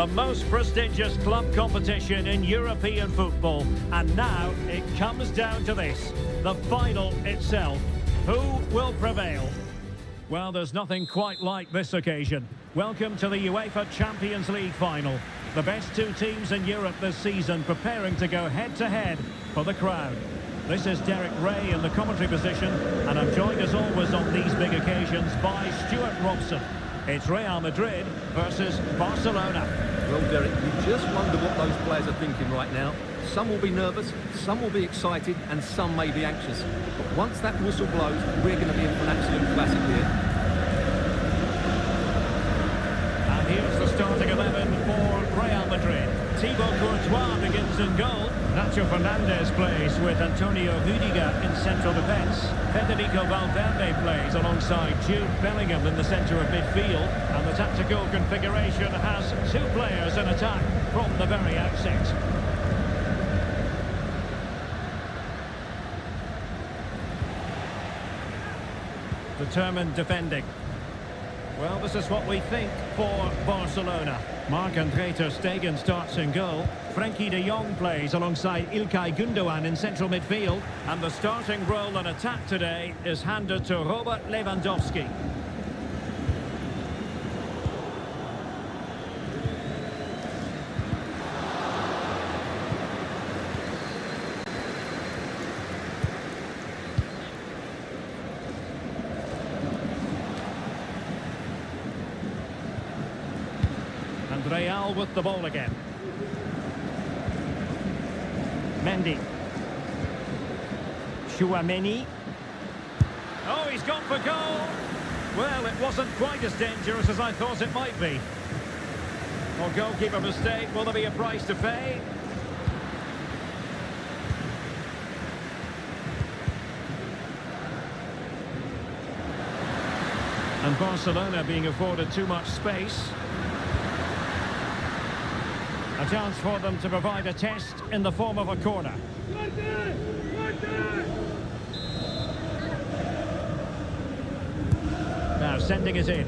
The most prestigious club competition in European football. And now it comes down to this, the final itself. Who will prevail? Well, there's nothing quite like this occasion. Welcome to the UEFA Champions League final. The best two teams in Europe this season preparing to go head-to-head for the crown. This is Derek Ray in the commentary position, and I'm joined as always on these big occasions by Stuart Robson. It's Real Madrid versus Barcelona. Well, Derek, you just wonder what those players are thinking right now. Some will be nervous, some will be excited, and some may be anxious. But once that whistle blows, we're going to be in for an absolute classic here. And here's the starting 11 for Real Madrid. Thibaut Courtois begins in goal. Nacho Fernandez plays with Antonio Rüdiger in central defence. Federico Valverde plays alongside Jude Bellingham in the centre of midfield. And the tactical configuration has two players in attack from the very outset. Determined defending. Well, this is what we think for Barcelona. Marc-André ter Stegen starts in goal. Frenkie de Jong plays alongside Ilkay Gundogan in central midfield. And the starting role in attack today is handed to Robert Lewandowski. Real with the ball again. Mendy. Chouameni. Oh, he's gone for goal. Well, it wasn't quite as dangerous as I thought it might be. Or goalkeeper mistake. Will there be a price to pay? And Barcelona being afforded too much space. A chance for them to provide a test in the form of a corner. Now sending it in.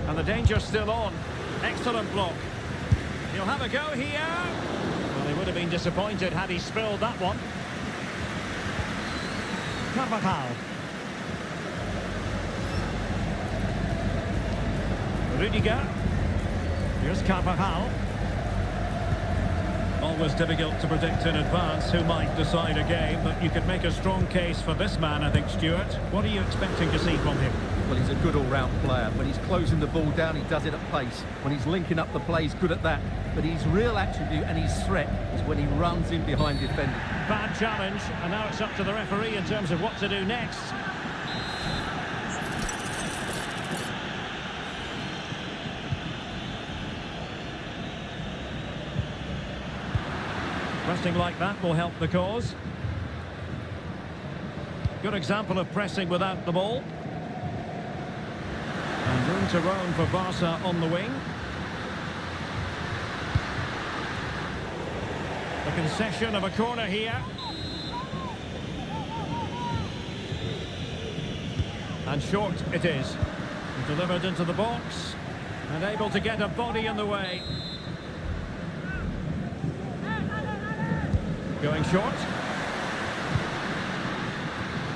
And the danger's still on. Excellent block. He'll have a go here. Well, he would have been disappointed had he spilled that one. Carvajal. Rüdiger. Here's Carvajal. Always difficult to predict in advance who might decide a game, but you could make a strong case for this man, I think, Stuart. What are you expecting to see from him? Well, he's a good all-round player. When he's closing the ball down, he does it at pace. When he's linking up the play, he's good at that. But his real attribute and his threat is when he runs in behind defenders. Bad challenge, and now it's up to the referee in terms of what to do next. Pressing like that will help the cause. Good example of pressing without the ball. And room to roam for Barca on the wing. The concession of a corner here. And short it is. Delivered into the box. And able to get a body in the way. Going short.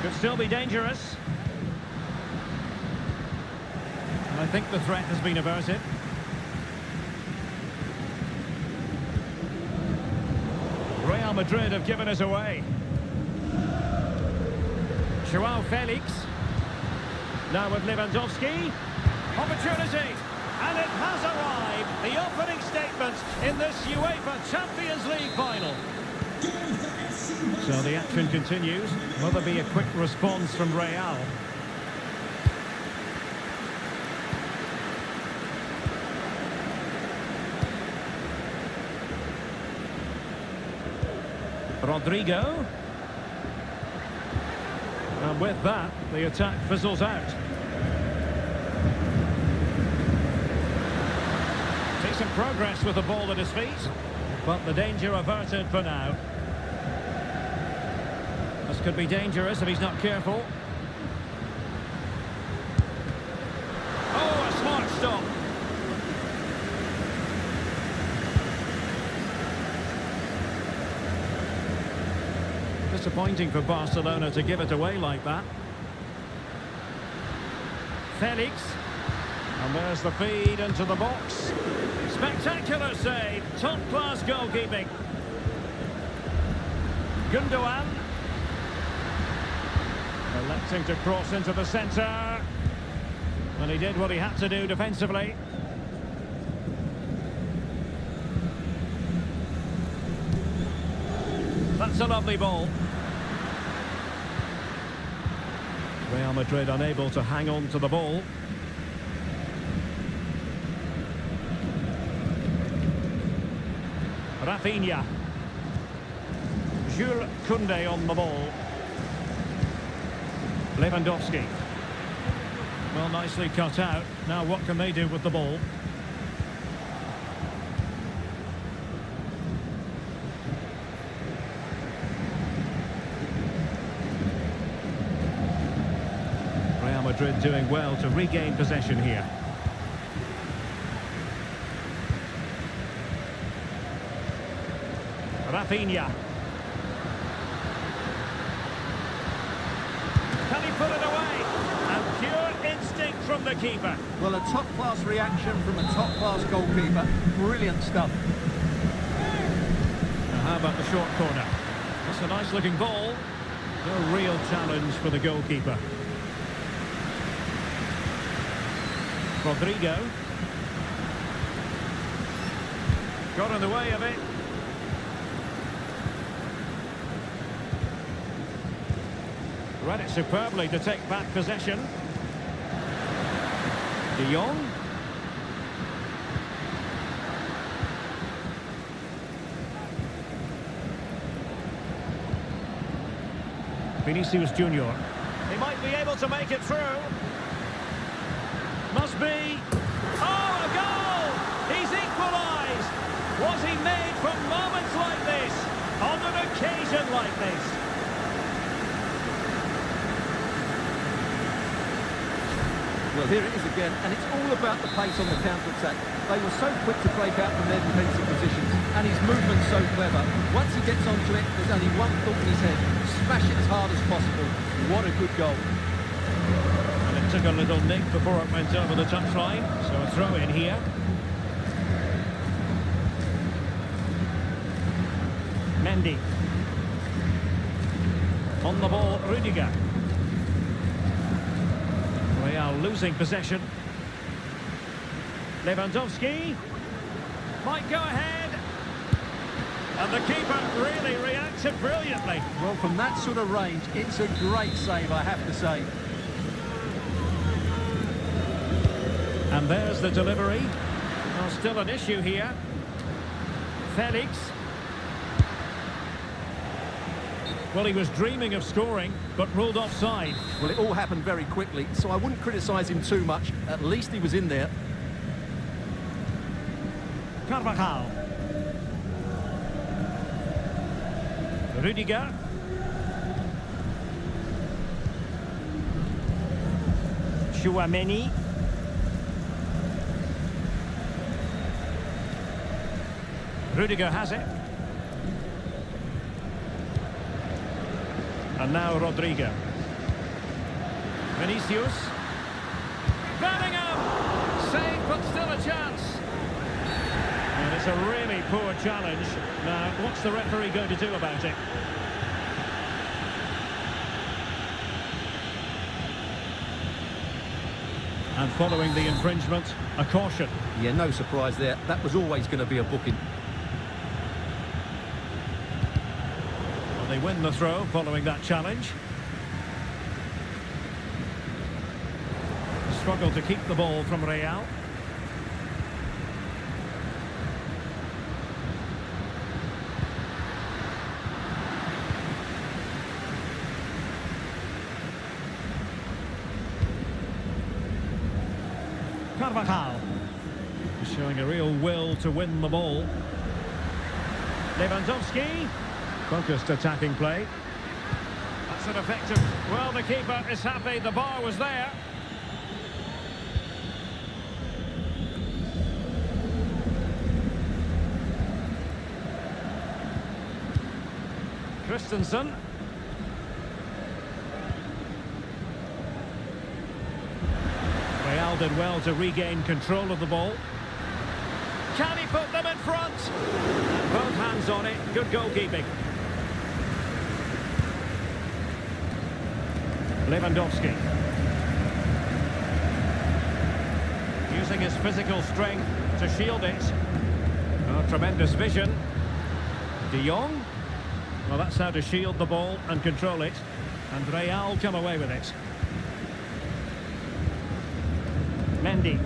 Could still be dangerous. And I think the threat has been averted. Real Madrid have given us away. Joao Felix. Now with Lewandowski. Opportunity. And it has arrived. The opening statement in this UEFA Champions League final. So the action continues. Will there be a quick response from Real? Rodrigo. And with that, the attack fizzles out. Decent progress with the ball at his feet. But the danger averted for now. This could be dangerous if he's not careful. Oh, a smart stop. disappointing for Barcelona to give it away like that. Felix. And there's the feed into the box. Spectacular save. Top-class goalkeeping. Gundogan. Electing to cross into the centre. And he did what he had to do defensively. That's a lovely ball. Real Madrid unable to hang on to the ball. Rafinha. Jules Koundé on the ball. Lewandowski. Well, nicely cut out. Now what can they do with the ball? Real Madrid doing well to regain possession here. Rafinha. Can he put it away? And pure instinct from the keeper. Well, a top-class reaction from a top-class goalkeeper. Brilliant stuff. Now, how about the short corner? That's a nice-looking ball. No real challenge for the goalkeeper. Rodrigo. Got in the way of it. Read it superbly to take back possession. De Jong. Vinicius Junior. He might be able to make it through. Must be. Oh, a goal! He's equalised! Was he made for moments like this? On an occasion like this? Well, here it is again, and it's all about the pace on the counter-attack. They were so quick to break out from their defensive positions, and his movement's so clever. Once he gets onto it, there's only one thought in his head: smash it as hard as possible. What a good goal. And it took a little nick before it went over the touchline, so a throw in here. Mendy. On the ball, Rudiger. Real losing possession. Lewandowski might go ahead, and the keeper really reacted brilliantly. Well, from that sort of range, it's a great save, I have to say. And there's the delivery. Well, still an issue here. Felix. Well, he was dreaming of scoring, but ruled offside. Well, it all happened very quickly, so I wouldn't criticise him too much. At least he was in there. Carvajal. Rudiger. Chouameni. Rudiger has it. And now Rodrigo. Vinicius. Bellingham! Save, but still a chance. And it's a really poor challenge. Now, what's the referee going to do about it? And following the infringement, a caution. Yeah, no surprise there. That was always going to be a booking. They win the throw following that challenge. Struggle to keep the ball from Real. Carvajal showing a real will to win the ball. Lewandowski. Focused attacking play. That's an effective... Well, the keeper is happy. The bar was there. Christensen. Real did well to regain control of the ball. Can he put them in front? And both hands on it. Good goalkeeping. Lewandowski. Using his physical strength to shield it. Oh, tremendous vision. De Jong. Well, that's how to shield the ball and control it. And Real come away with it. Mendy.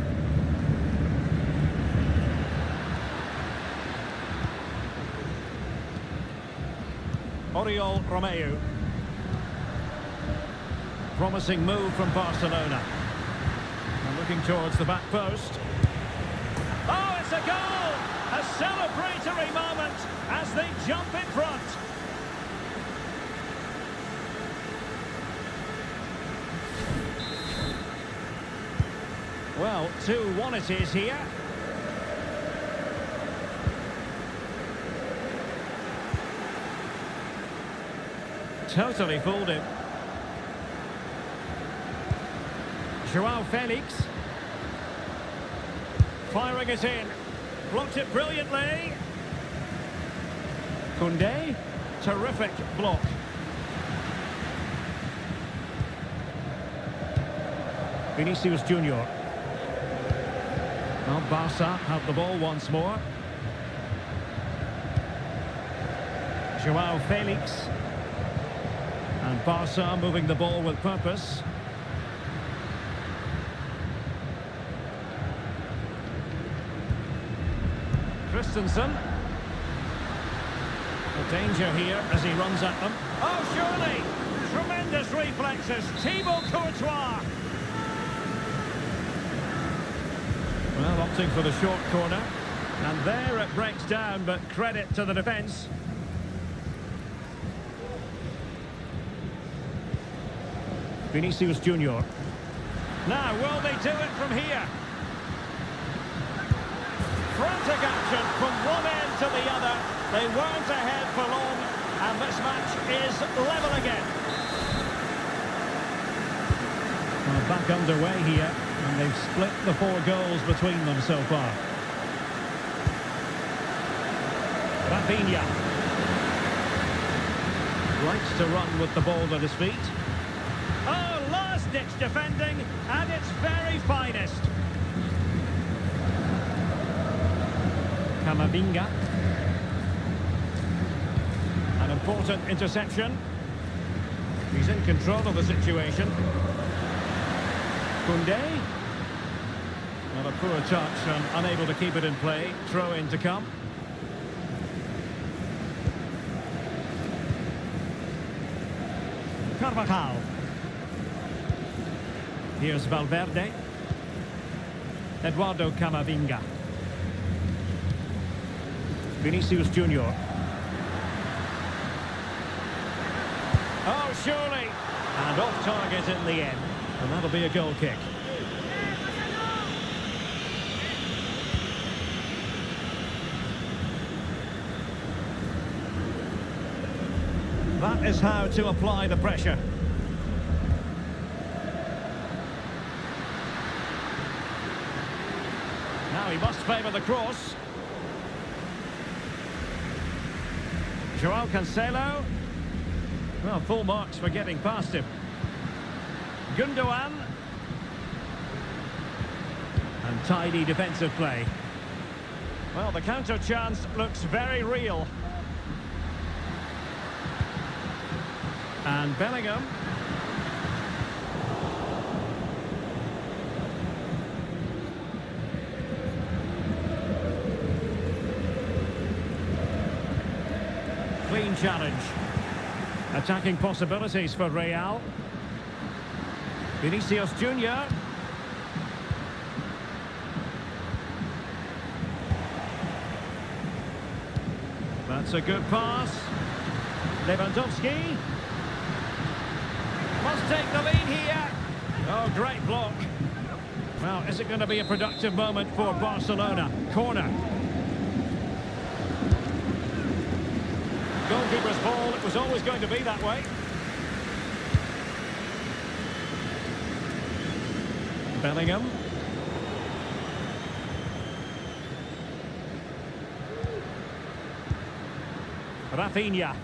Oriol Romeu. Promising move from Barcelona. And looking towards the back post. Oh, it's a goal! A celebratory moment as they jump in front. Well, 2-1 it is here. Totally fooled him. Joao Felix. Firing it in. Blocked it brilliantly. Koundé. Terrific block. Vinicius Junior. Well, Barca have the ball once more. Joao Felix. And Barca moving the ball with purpose. Christensen. The danger here as he runs at them. Oh, surely! Tremendous reflexes. Thibaut Courtois. Well, opting for the short corner. And there it breaks down, but credit to the defence. Vinicius Junior. Now, will they do it from here? Frantic action from one end to the other. They weren't ahead for long, and this match is level again. Well, back underway here, and they've split the 4 goals between them so far. Rafinha. Likes to run with the ball at his feet. Oh, last-ditch defending at its very finest. Camavinga. An important interception. He's in control of the situation. Koundé. Well, a poor touch and unable to keep it in play. Throw in to come. Carvajal. Here's Valverde. Eduardo Camavinga. Vinicius Junior. Oh, surely! And off target in the end. And that'll be a goal kick. That is how to apply the pressure. Now he must favour the cross. Joao Cancelo. Well, full marks for getting past him. Gundogan. And tidy defensive play. Well, the counter chance looks very real. And Bellingham. Clean challenge. Attacking possibilities for Real. Vinicius Junior. That's a good pass. Lewandowski. Must take the lead here. Oh, great block. Well, is it going to be a productive moment for Barcelona? Corner. Goalkeeper's ball, it was always going to be that way. Bellingham. Rafinha.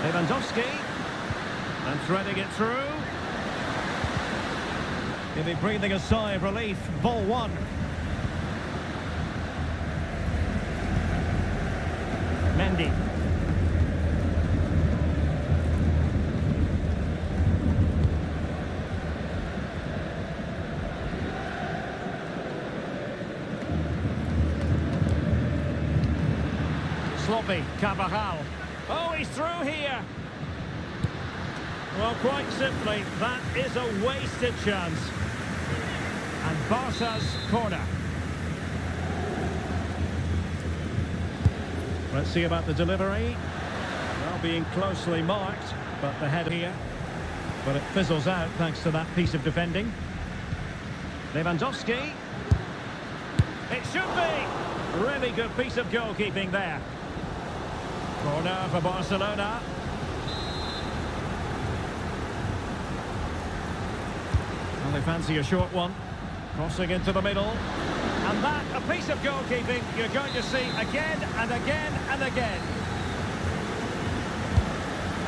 Lewandowski. And threading it through. He'll be breathing a sigh of relief. Ball one. Mendy. Sloppy, Carvajal. Oh, he's through here. Well, quite simply, that is a wasted chance. And Barca's corner. Let's see about the delivery. Well, being closely marked, but the head here. But it fizzles out thanks to that piece of defending. Lewandowski. It should be. Really good piece of goalkeeping there. Corner for Barcelona. Well, they fancy a short one. Crossing into the middle. And that, a piece of goalkeeping you're going to see again and again and again.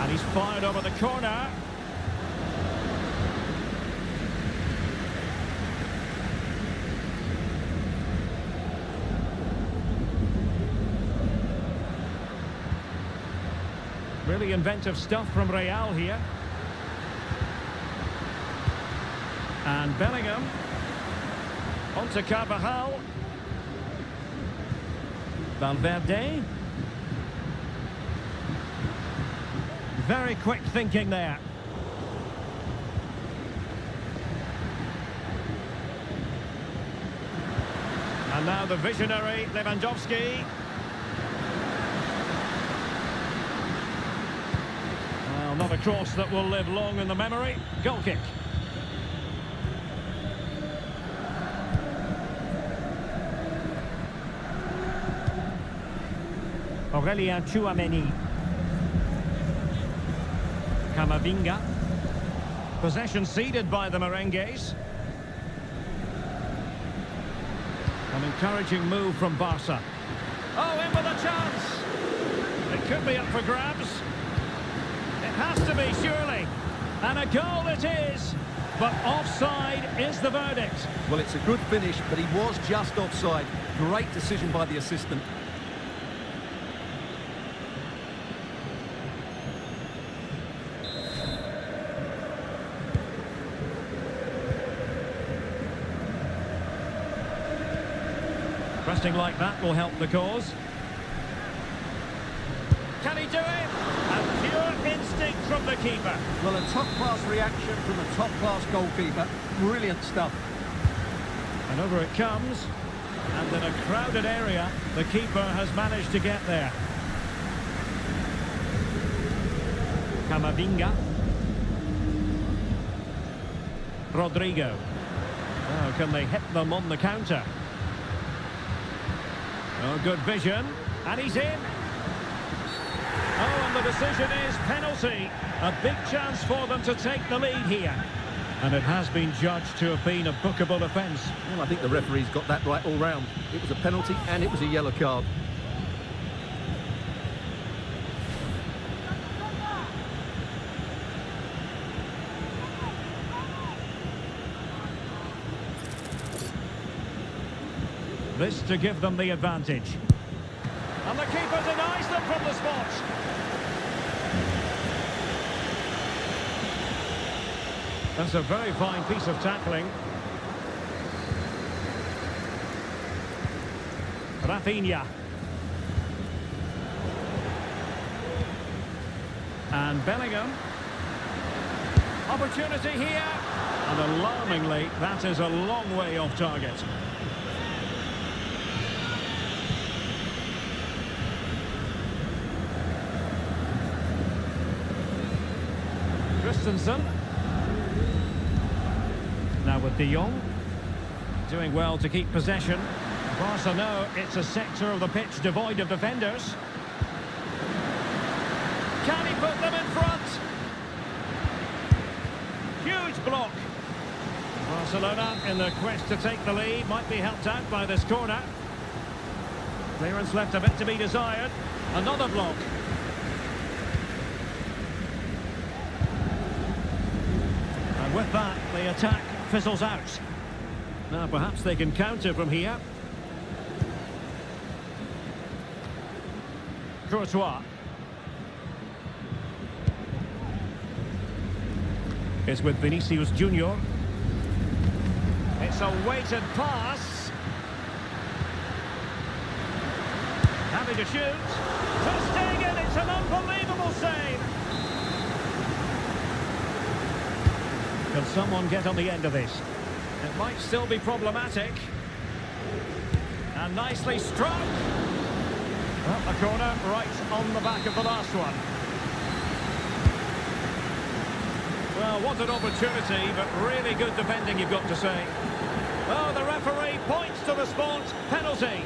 And he's fired over the corner. Really inventive stuff from Real here. And Bellingham. On to Carvajal. Valverde. Very quick thinking there. And now the visionary Lewandowski. Well, not a cross that will live long in the memory. Goal kick. Aurelien Tchouameni. Camavinga. Possession ceded by the Merengues. An encouraging move from Barca. Oh, in with a chance. It could be up for grabs. It has to be, surely. And a goal it is. But offside is the verdict. Well, it's a good finish, but he was just offside. Great decision by the assistant. Pressing like that will help the cause. Can he do it? And pure instinct from the keeper. Well, a top-class reaction from a top-class goalkeeper. Brilliant stuff. And over it comes. And in a crowded area, the keeper has managed to get there. Camavinga. Rodrigo. Oh, can they hit them on the counter? Oh, good vision. And he's in. Oh, and the decision is penalty. A big chance for them to take the lead here. And it has been judged to have been a bookable offence. Well, I think the referee's got that right all round. It was a penalty and it was a yellow card. This to give them the advantage. And the keeper denies them from the spot. That's a very fine piece of tackling. Rafinha. And Bellingham. Opportunity here. And alarmingly, that is a long way off target. Christensen. Now with De Jong. Doing well to keep possession. Barca know it's a sector of the pitch devoid of defenders. Can he put them in front? Huge block. Barcelona in the quest to take the lead. Might be helped out by this corner. Clearance left a bit to be desired. Another block. And with that, the attack fizzles out. Now perhaps they can counter from here. Courtois. It's with Vinicius Junior. It's a weighted pass. Having to shoot. Ter Stegen, it's an unbelievable save. Can someone get on the end of this? It might still be problematic. And nicely struck. Well, a corner right on the back of the last one. Well, what an opportunity, but really good defending, you've got to say. Oh, the referee points to the spot. Penalty.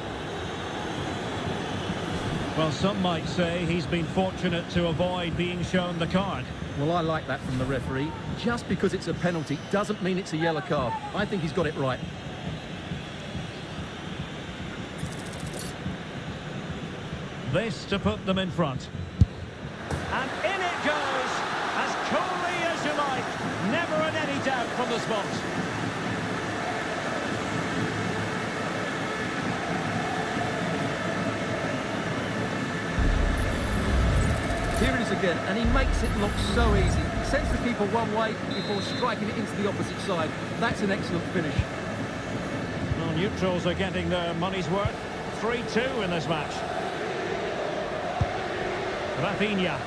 Well, some might say he's been fortunate to avoid being shown the card. Well, I like that from the referee. Just because it's a penalty doesn't mean it's a yellow card. I think he's got it right. This to put them in front. And in it goes, as coolly as you like. Never in any doubt from the spot. Here it is again, and he makes it look so easy. He sends the keeper one way before striking it into the opposite side. That's an excellent finish. Well, neutrals are getting their money's worth. 3-2 in this match. Rafinha.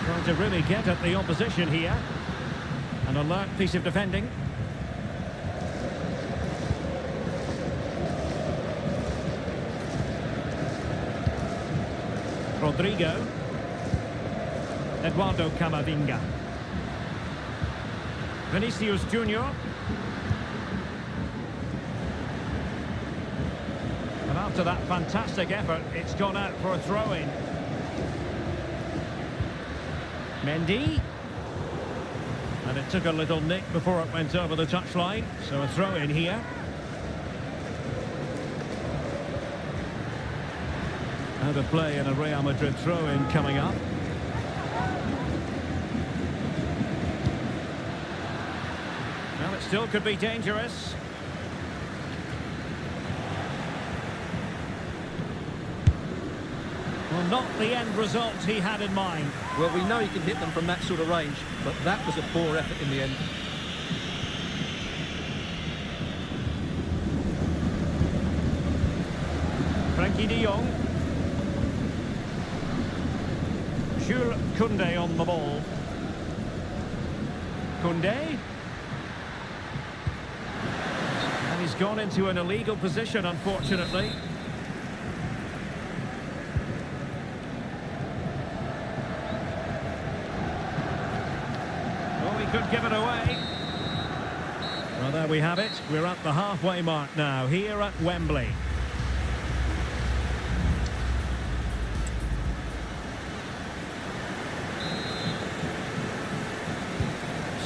Trying to really get at the opposition here. An alert piece of defending. Rodrigo. Eduardo Camavinga. Vinicius Junior. And after that fantastic effort, it's gone out for a throw-in. Mendy. And it took a little nick before it went over the touchline, so a throw-in here. Out of play in a Real Madrid throw-in coming up. Well, it still could be dangerous. Well, not the end result he had in mind. Well, we know he can hit them from that sort of range, but that was a poor effort in the end. Frankie de Jong. Jules Koundé on the ball. Koundé. And he's gone into an illegal position, unfortunately. Oh, he could give it away. Well, there we have it. We're at the halfway mark now, here at Wembley.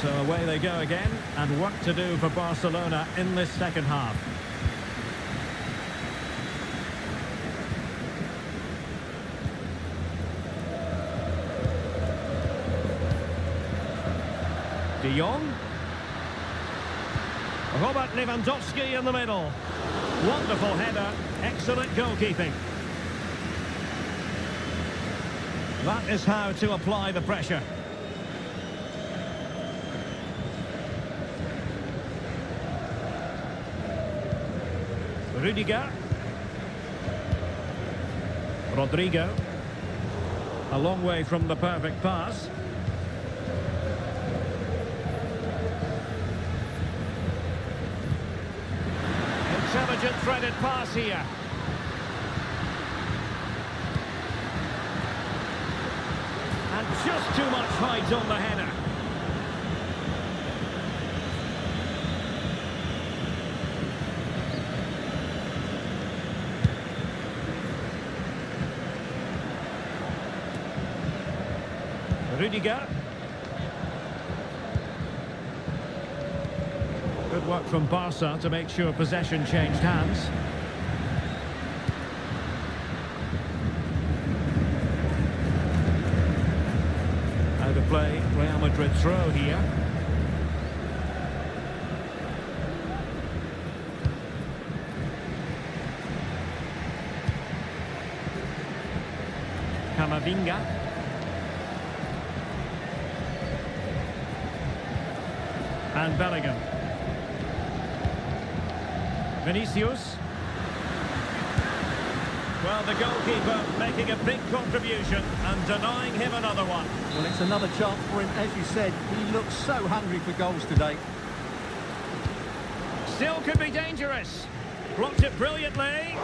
So away they go again, and work to do for Barcelona in this second half. De Jong. Robert Lewandowski in the middle. Wonderful header, excellent goalkeeping. That is how to apply the pressure. Rudiger. Rodrigo. A long way from the perfect pass. Intelligent threaded pass here. And just too much height on the header. Rudiger. Good work from Barca to make sure possession changed hands. play Real Madrid throw here. Camavinga. And Bellingham. Vinicius. Well, the goalkeeper making a big contribution and denying him another one. Well, it's another chance for him. As you said, he looks so hungry for goals today. Still could be dangerous. Blocked it brilliantly.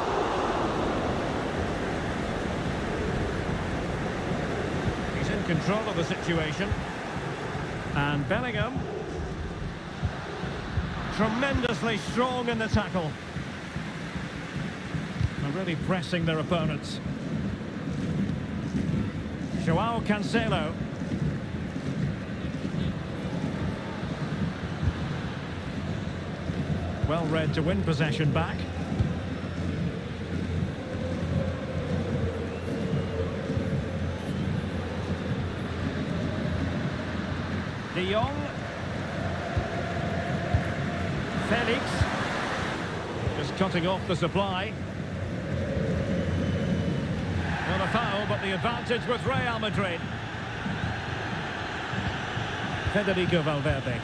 He's in control of the situation. And Bellingham. Tremendously strong in the tackle. And really pressing their opponents. Joao Cancelo. Well read to win possession back. De Jong. Felix. Just cutting off the supply. Not a foul, but the advantage with Real Madrid. Federico Valverde.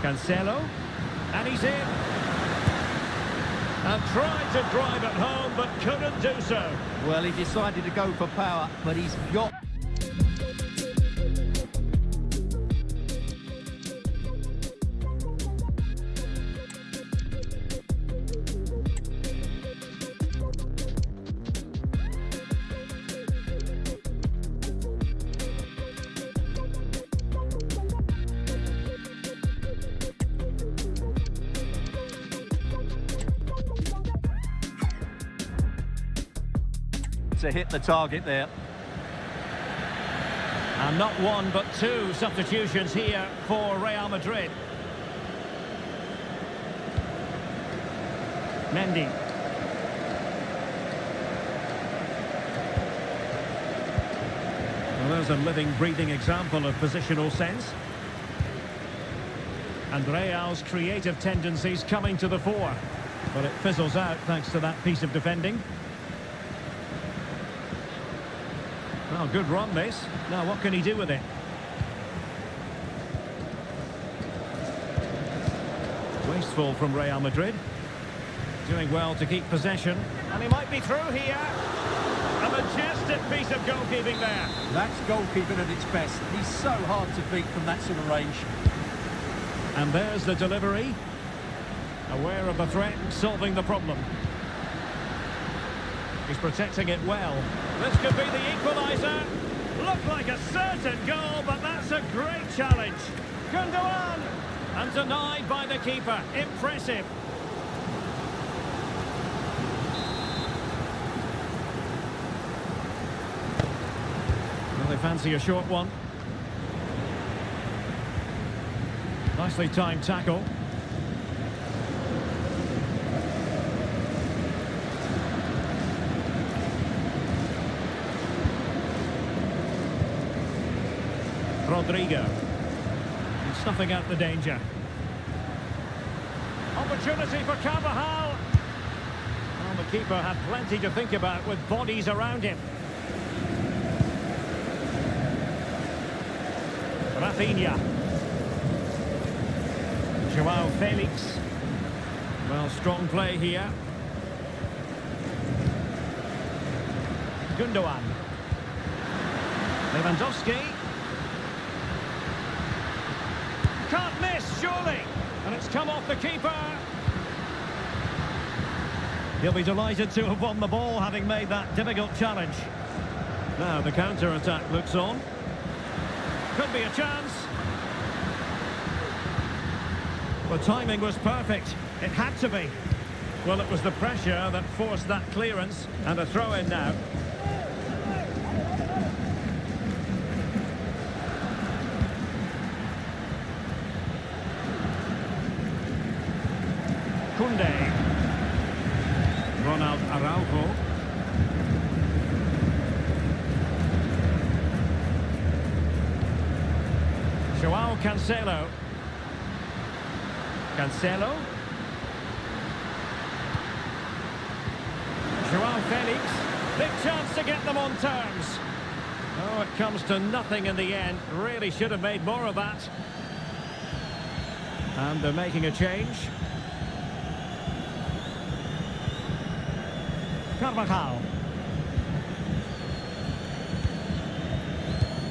Cancelo. And he's in. And tried to drive it home, but couldn't do so. Well, he decided to go for power, but he's got... to hit the target there. And not one but two substitutions here for Real Madrid. Mendy. Well, there's a living, breathing example of positional sense. And Real's creative tendencies coming to the fore. But it fizzles out thanks to that piece of defending. Well, good run, this. Now, what can he do with it? Wasteful from Real Madrid. Doing well to keep possession. And he might be through here. A majestic piece of goalkeeping there. That's goalkeeping at its best. He's so hard to beat from that sort of range. And there's the delivery. Aware of the threat, solving the problem. He's protecting it well. This could be the equaliser. Looked like a certain goal, but that's a great challenge. Gundogan! And denied by the keeper. Impressive. Well, they fancy a short one. Nicely timed tackle. Rodrigo. And snuffing out the danger. Opportunity for Carvajal. Well, the keeper had plenty to think about with bodies around him. Rafinha. Joao Felix. Well, strong play here. Gundogan. Lewandowski. Can't miss, surely. And it's come off the keeper. He'll be delighted to have won the ball, having made that difficult challenge. Now the counter-attack looks on. Could be a chance. The timing was perfect. It had to be. Well, it was the pressure that forced that clearance. And a throw-in now. Koundé. Ronald Araujo. Cancelo. Cancelo. Joao Felix. Big chance to get them on terms. Oh, it comes to nothing in the end. Really should have made more of that. And they're making a change. Carvajal.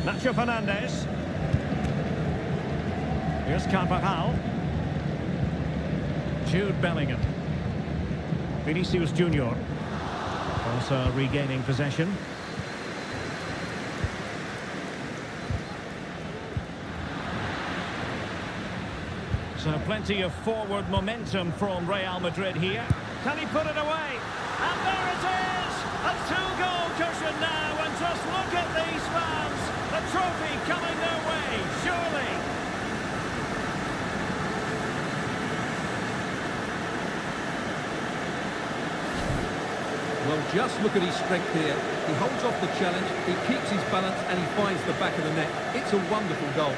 Nacho Fernandez. Here's Carvajal. Jude Bellingham. Vinicius Junior. Also regaining possession. So plenty of forward momentum from Real Madrid here. Can he put it away? And there it is! A two-goal cushion now, and just look at these fans! The trophy coming their way, surely! Well, just look at his strength here. He holds off the challenge, he keeps his balance, and he finds the back of the net. It's a wonderful goal.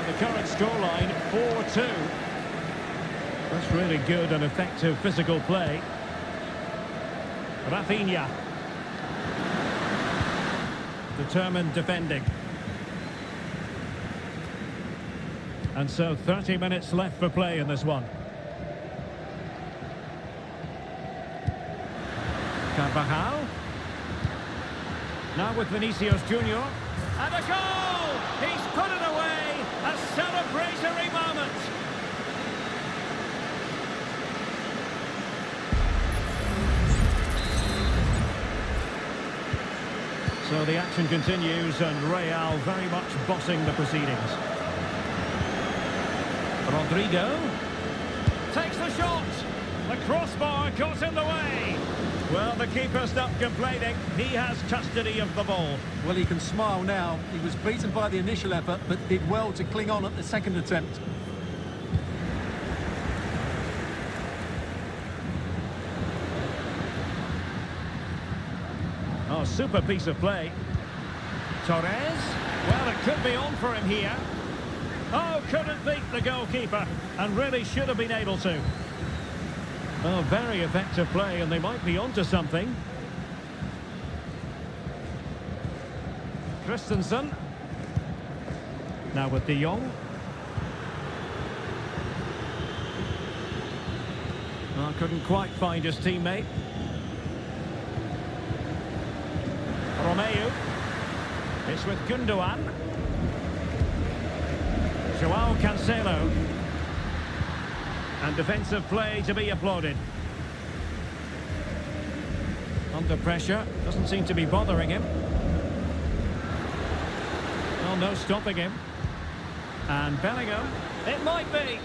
The current scoreline, 4-2. That's really good and effective physical play. Rafinha. Determined defending. And so 30 minutes left for play in this one. Carvajal. Now with Vinicius Junior. And a goal! He's put it away! A celebratory moment! So the action continues and Real very much bossing the proceedings. Rodrigo takes the shot. The crossbar got in the way. Well, the keeper's not complaining. He has custody of the ball. Well, he can smile now. He was beaten by the initial effort, but did well to cling on at the second attempt. Oh, super piece of play. Torres. Well, it could be on for him here. Oh, couldn't beat the goalkeeper, and really should have been able to. Oh, very effective play, and they might be onto something. Christensen. Now with De Jong. Oh, couldn't quite find his teammate. Romeu. It's with Gundogan. Joao Cancelo. And defensive play to be applauded. Under pressure, doesn't seem to be bothering him. Oh, no stopping him. And Bellingham, it might be.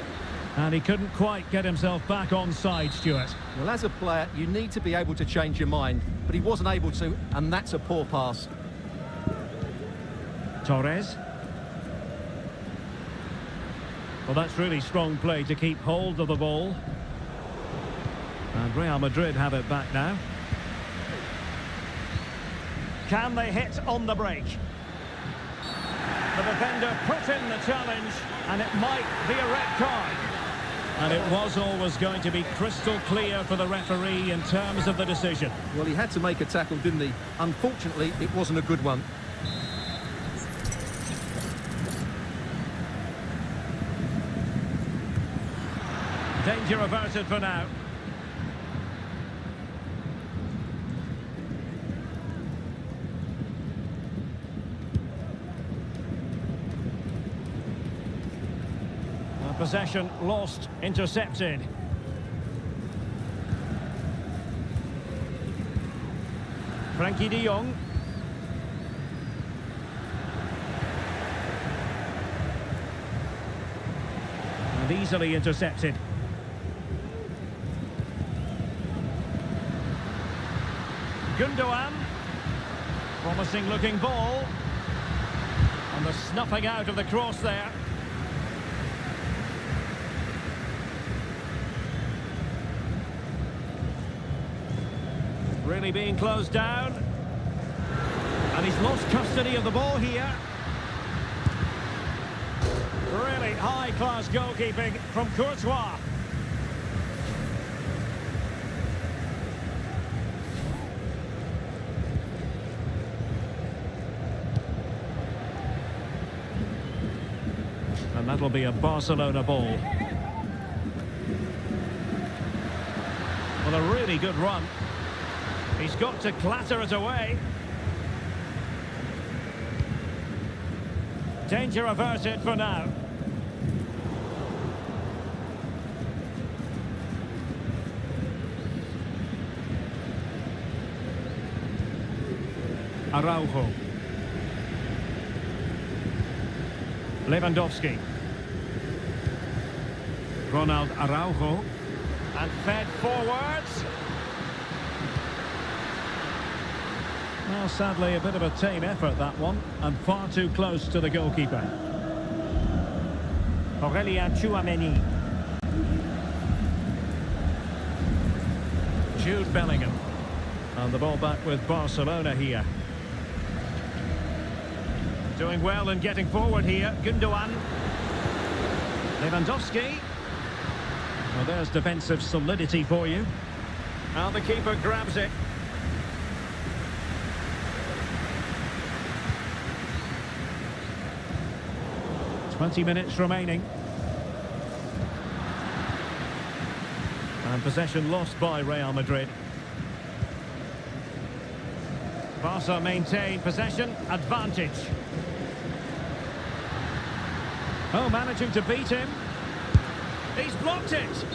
And he couldn't quite get himself back on side, Stuart. Well, as a player, you need to be able to change your mind, but he wasn't able to, and that's a poor pass. Torres. Well, that's really strong play to keep hold of the ball. And Real Madrid have it back now. Can they hit on the break? The defender put in the challenge, and it might be a red card. And it was always going to be crystal clear for the referee in terms of the decision. Well, he had to make a tackle, didn't he? Unfortunately, it wasn't a good one. Danger averted for now. Possession lost, intercepted. Frankie de Jong. And easily intercepted. Gundogan. Promising looking ball. And the snuffing out of the cross there. Really being closed down. And he's lost custody of the ball here. Really high-class goalkeeping from Courtois. And that'll be a Barcelona ball. Well, a really good run. He's got to clatter it away. Danger averted for now. Araujo. Lewandowski. Ronald Araujo. And fed forwards. Well, sadly, a bit of a tame effort, that one, and far too close to the goalkeeper. Aurélien Tchouaméni. Jude Bellingham. And the ball back with Barcelona here. Doing well and getting forward here. Gundogan. Lewandowski. Well, there's defensive solidity for you. Now the keeper grabs it. "20 minutes remaining. And possession lost by Real Madrid. Barca maintain possession, advantage. Oh, managing to beat him. He's blocked it.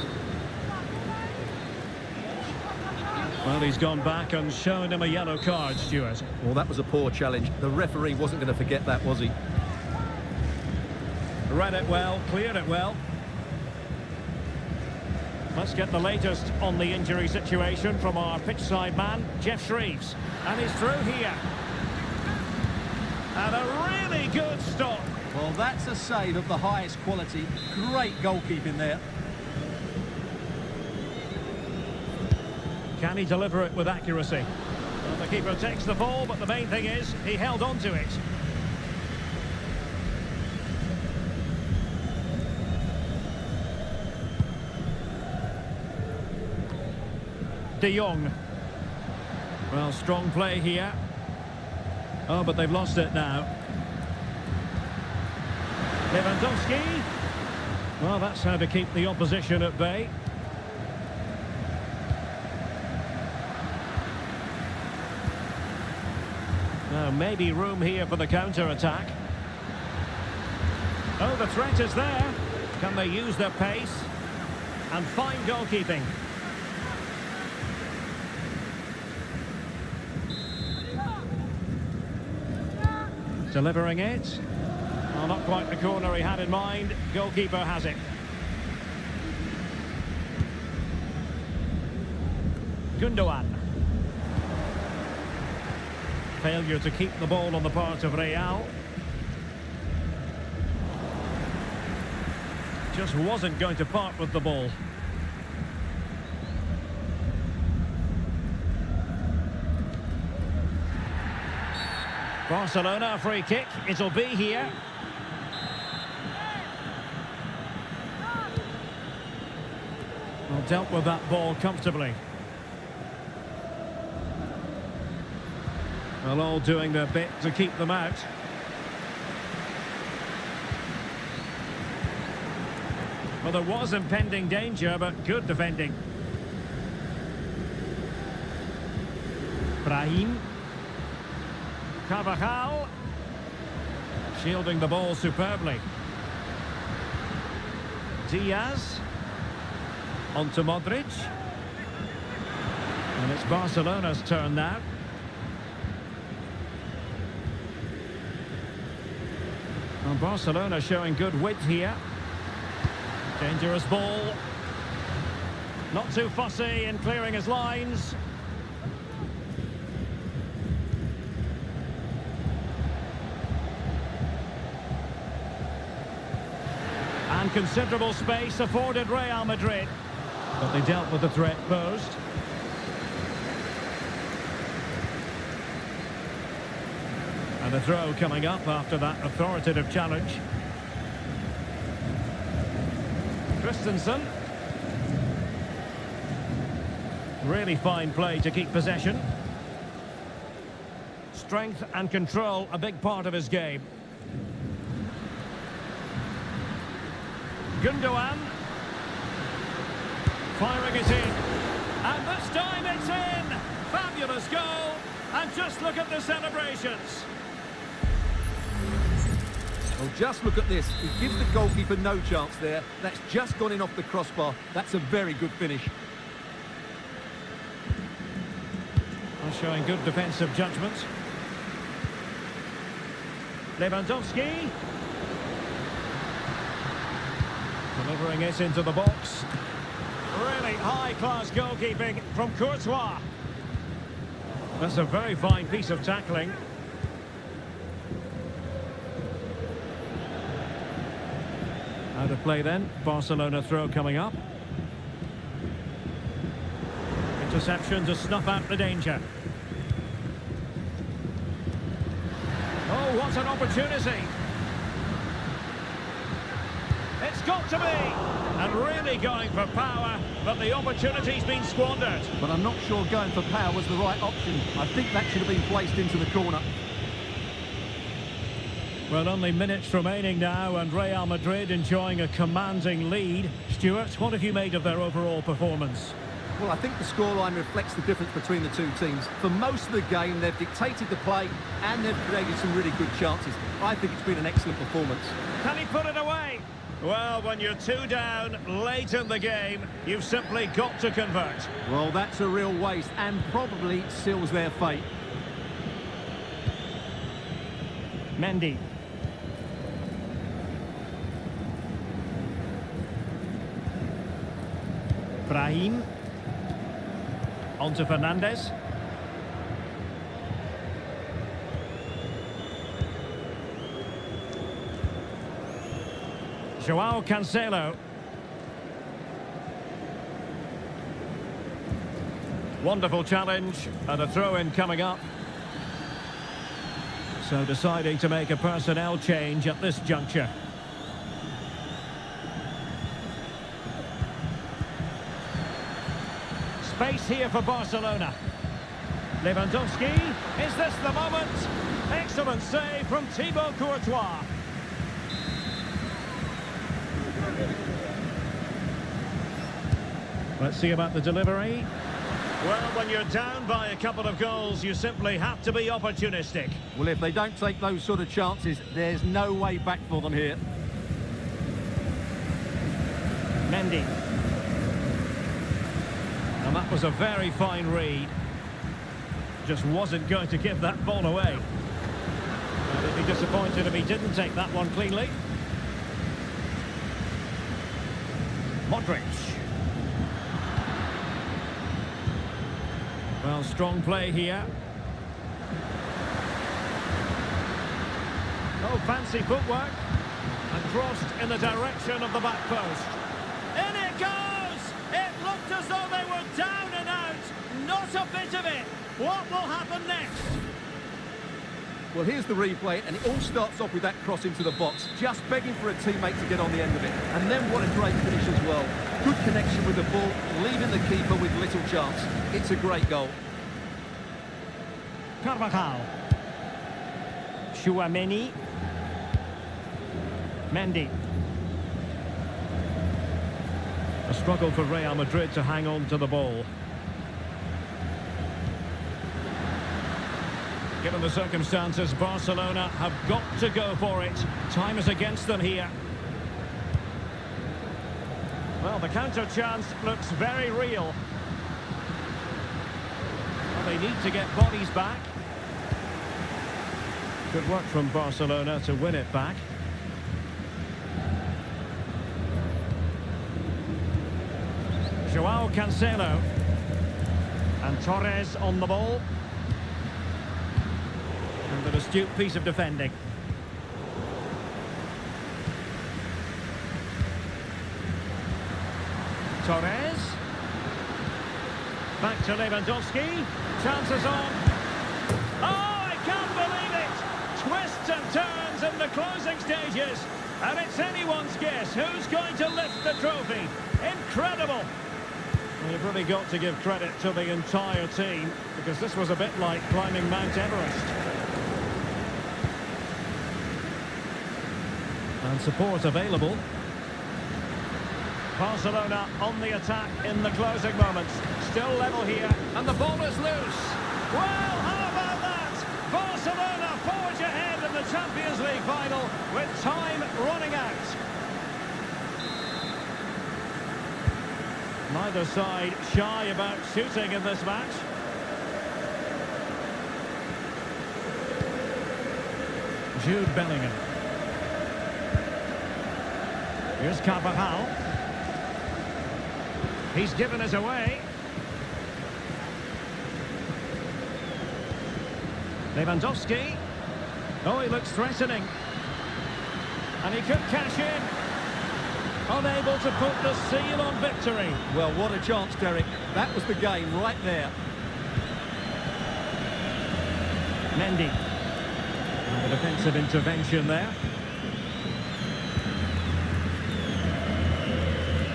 Well, he's gone back and shown him a yellow card, Stuart. Well, that was a poor challenge. The referee wasn't going to forget that, was he? Read it well, cleared it well. Let's get the latest on the injury situation from our pitchside man, Jeff Shreves. And he's through here. And a really good stop. Well, that's a save of the highest quality. Great goalkeeping there. Can he deliver it with accuracy? Well, the keeper takes the ball, but the main thing is he held on to it. De Jong. Well, strong play here. Oh, but they've lost it now. Lewandowski. Well, that's how to keep the opposition at bay. Now, maybe room here for the counter-attack. Oh, the threat is there. Can they use their pace? And fine goalkeeping. Delivering it. Well, not quite the corner he had in mind. Goalkeeper has it. Gundogan. Failure to keep the ball on the part of Real. Just wasn't going to part with the ball. Barcelona, a free kick. It'll be here. Well, dealt with that ball comfortably. Well, all doing their bit to keep them out. Well, there was impending danger, but good defending. Brahim. Carvajal. Shielding the ball superbly. Diaz. On to Modric. And it's Barcelona's turn now. And Barcelona showing good width here. Dangerous ball. Not too fussy in clearing his lines. And considerable space afforded Real Madrid. But they dealt with the threat posed. And a throw coming up after that authoritative challenge. Christensen. Really fine play to keep possession. Strength and control, a big part of his game. Gundogan. Firing it in. And this time it's in! Fabulous goal! And just look at the celebrations. Well, just look at this. He gives the goalkeeper no chance there. That's just gone in off the crossbar. That's a very good finish. Showing good defensive judgment. Lewandowski. Delivering it into the box. Really high-class goalkeeping from Courtois. That's a very fine piece of tackling. Out of play then. Barcelona throw coming up. Interception to snuff out the danger. Oh, what an opportunity. It's got to be. And really going for power, but the opportunity's been squandered. But I'm not sure going for power was the right option. I think that should have been placed into the corner. Well, only minutes remaining now, and Real Madrid enjoying a commanding lead. Stuart, what have you made of their overall performance? Well, I think the scoreline reflects the difference between the two teams. For most of the game, they've dictated the play and they've created some really good chances. I think it's been an excellent performance. Can he put it away? Well, when you're 2 down late in the game, you've simply got to convert. Well, that's a real waste and probably seals their fate. Mendy. Brahim. On to Fernandes. Joao Cancelo. Wonderful challenge and a throw-in coming up. So deciding to make a personnel change at this juncture. Space here for Barcelona. Lewandowski, is this the moment? Excellent save from Thibaut Courtois. Let's see about the delivery. Well, when you're down by a couple of goals, you simply have to be opportunistic. Well, if they don't take those sort of chances, there's no way back for them here. Mendy. And that was a very fine read. Just wasn't going to give that ball away. I'd be disappointed if he didn't take that one cleanly. Modric. Well, strong play here. Oh, fancy footwork. And crossed in the direction of the back post. In it goes! It looked as though they were down and out. Not a bit of it. What will happen next? Well, here's the replay, and it all starts off with that cross into the box, just begging for a teammate to get on the end of it. And then what a great finish as well. Good connection with the ball, leaving the keeper with little chance. It's a great goal. Carvajal. Tchouaméni. Mendy. A struggle for Real Madrid to hang on to the ball. Given the circumstances, Barcelona have got to go for it. Time is against them here. Well, the counter chance looks very real. Well, they need to get bodies back. Good work from Barcelona to win it back. Joao Cancelo. And Torres on the ball. And an astute piece of defending. Torres. Back to Lewandowski. Chances on. Oh, I can't believe it! turns in the closing stages, and it's anyone's guess who's going to lift the trophy. Incredible! Well, you've really got to give credit to the entire team, because this was a bit like climbing Mount Everest. And support available. Barcelona on the attack in the closing moments. Still level here, and the ball is loose. Well, how about that? Barcelona forge ahead in the Champions League final with time running out. Neither side shy about shooting in this match. Jude Bellingham. Here's Carvajal. He's given us away. Lewandowski. Oh, he looks threatening. And he could cash in. Unable to put the seal on victory. Well, what a chance, Derek. That was the game right there. Mendy. And the defensive intervention there.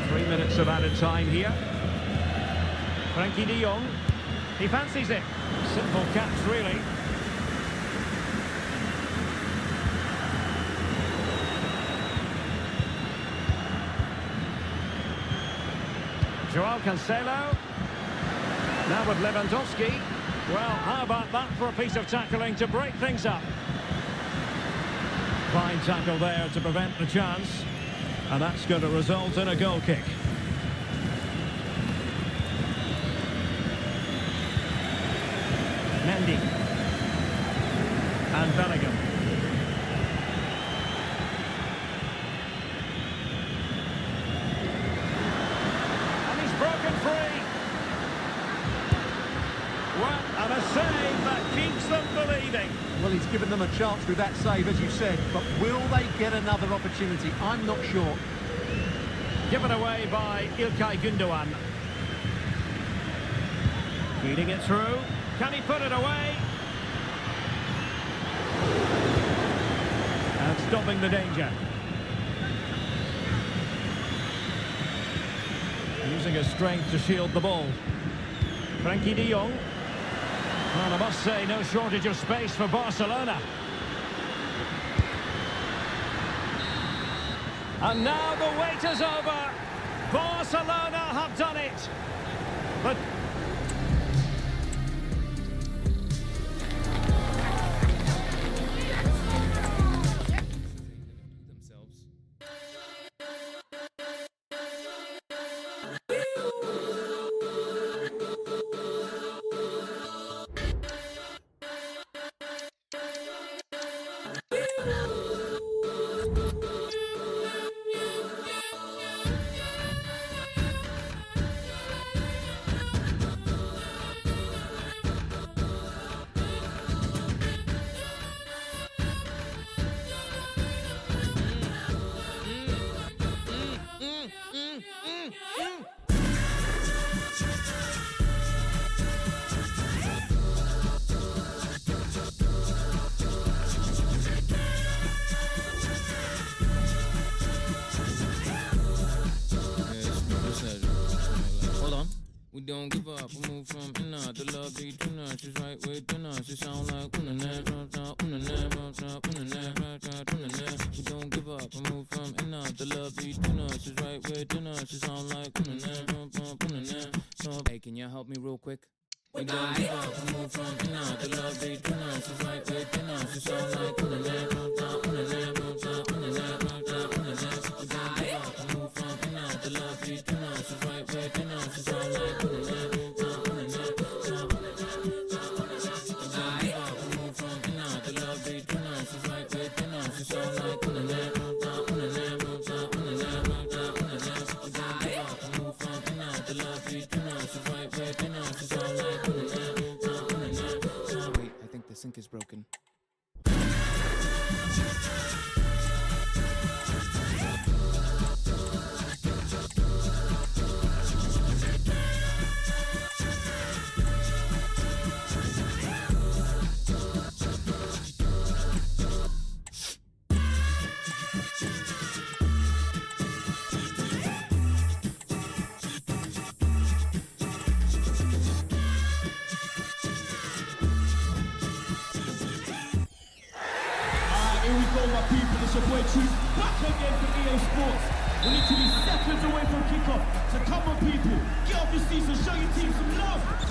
3 minutes of added time here. Frankie de Jong. He fancies it. Simple catch, really. Joao Cancelo. Now with Lewandowski. Well, how about that for a piece of tackling to break things up? Fine tackle there to prevent the chance. And that's going to result in a goal kick. Mendy. And Bellingham. And he's broken free. Well, and a save that keeps them believing. Well, he's given them a chance with that save, as you said, but will they get another opportunity? I'm not sure. Given away by İlkay Gündoğan. Feeding it through. Can he put it away? And stopping the danger. Using his strength to shield the ball. Frankie de Jong. Well, I must say, no shortage of space for Barcelona. And now the wait is over. Barcelona have done it. But don't give up, we move from inner, the love between us, she's right within us, it sound like we don't give up, we move from inner, the love between us, she's right within us, it sound like hey, can you help me real quick? We don't give up, we move from inner, the love between us, she's right within us, it sound like we don't give up, we move from inner, the love between us, she's right within us, it sound like sink is broken. Here we go, my people. It's your boy Truth back again for EA Sports. We're literally seconds away from kickoff. So come on, people, get off your seats and show your team some love.